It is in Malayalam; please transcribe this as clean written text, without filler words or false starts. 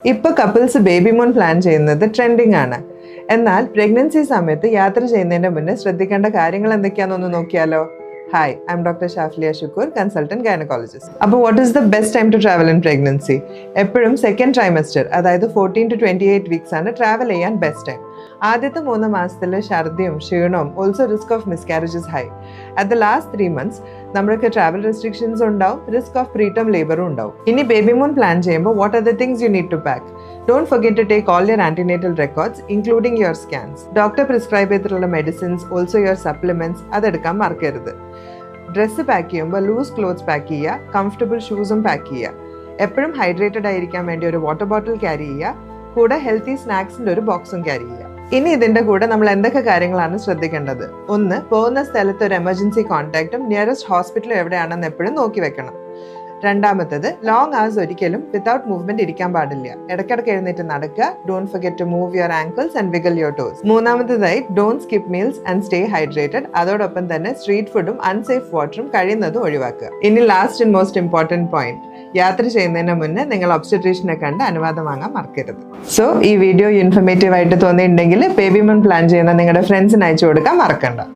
ഇപ്പോൾ കപ്പിൾസ് ബേബി മൂൺ പ്ലാൻ ചെയ്യുന്നത് ട്രെൻഡിങ് ആണ്. എന്നാൽ പ്രഗ്നൻസി സമയത്ത് യാത്ര ചെയ്യുന്നതിന് മുന്നേ ശ്രദ്ധിക്കേണ്ട കാര്യങ്ങൾ എന്തൊക്കെയാണെന്നൊന്ന് നോക്കിയാലോ? Hi, I'm doctor Shafliya Shukoor, consultant gynaecologist. അപ്പോൾ what is the best time to travel in pregnancy? എപ്പോഴും സെക്കൻഡ് ട്രൈമസ്റ്റർ, അതായത് 14 to 28 വീക്സ് ആണ് ട്രാവൽ ചെയ്യാൻ ബെസ്റ്റ് ടൈം. ആദ്യത്തെ 3 മാസത്തിൽ ഛർദിയും ക്ഷീണവും, also risk of miscarriages high. At the last 3 months നമ്മൾക്ക് ട്രാവൽ റെസ്ട്രിക്ഷൻസ് ഉണ്ടാവും, റിസ്ക് ഓഫ് പ്രീടേം ലേബറും ഉണ്ടാവും. ഇനി ബേബി മൂൺ പ്ലാൻ ചെയ്യുമ്പോൾ what are the things you need to pack? Don't forget to take all your antenatal records, including your scans. Doctor prescribe ചെയ്തിട്ടുള്ള മെഡിസിൻസ്, ഓൾസോ യുവർ സപ്ലിമെന്റ്സ് അതെടുക്കാൻ മറക്കരുത്. ഡ്രസ്സ് പാക്ക് ചെയ്യുമ്പോൾ ലൂസ് ക്ലോത്ത്സ് പാക്ക് ചെയ്യുക, കംഫർട്ടബിൾ ഷൂസും പാക്ക് ചെയ്യുക. എപ്പോഴും ഹൈഡ്രേറ്റഡ് ആയിരിക്കാൻ വേണ്ടി ഒരു വാട്ടർ ബോട്ടിൽ ക്യാരി ചെയ്യുക, കൂടെ ഹെൽത്തി സ്നാക്സിൻ്റെ ഒരു ബോക്സും ക്യാരി ചെയ്യുക. ഇനി ഇതിൻ്റെ കൂടെ നമ്മൾ എന്തൊക്കെ കാര്യങ്ങളാണ് ശ്രദ്ധിക്കേണ്ടത്? ഒന്ന്, പോകുന്ന സ്ഥലത്ത് ഒരു എമർജൻസി കോൺടാക്റ്റും നിയറസ്റ്റ് ഹോസ്പിറ്റലും എവിടെയാണെന്ന് എപ്പോഴും നോക്കി വെക്കണം. രണ്ടാമത്തേത്, ലോങ് hours ഒരിക്കലും വിത്തൗട്ട് മൂവ്മെന്റ് ഇരിക്കാൻ പാടില്ല. ഇടയ്ക്കിടയ്ക്ക് എഴുന്നേറ്റ് നടക്കുക. Don't forget to move your ankles and wiggle your toes. മൂന്നാമത്തേതായി, don't skip meals and stay hydrated. അതോടൊപ്പം തന്നെ സ്ട്രീറ്റ് ഫുഡും അൺസേഫ് വാട്ടറും കഴിയുന്നതും ഒഴിവാക്കുക. ഇനി last and most important point, യാത്ര ചെയ്യുന്നതിന് മുന്നേ നിങ്ങൾ ഒബ്സ്റ്റട്രീഷ്യനെ കണ്ട് അനുവാദം വാങ്ങാൻ മറക്കരുത്. സോ ഈ വീഡിയോ ഇൻഫർമേറ്റീവ് ആയിട്ട് തോന്നിയിട്ടുണ്ടെങ്കിൽ ബേബി മൂൺ പ്ലാൻ ചെയ്യുന്ന നിങ്ങളുടെ ഫ്രണ്ട്സിന് അയച്ചു കൊടുക്കാൻ മറക്കണ്ട.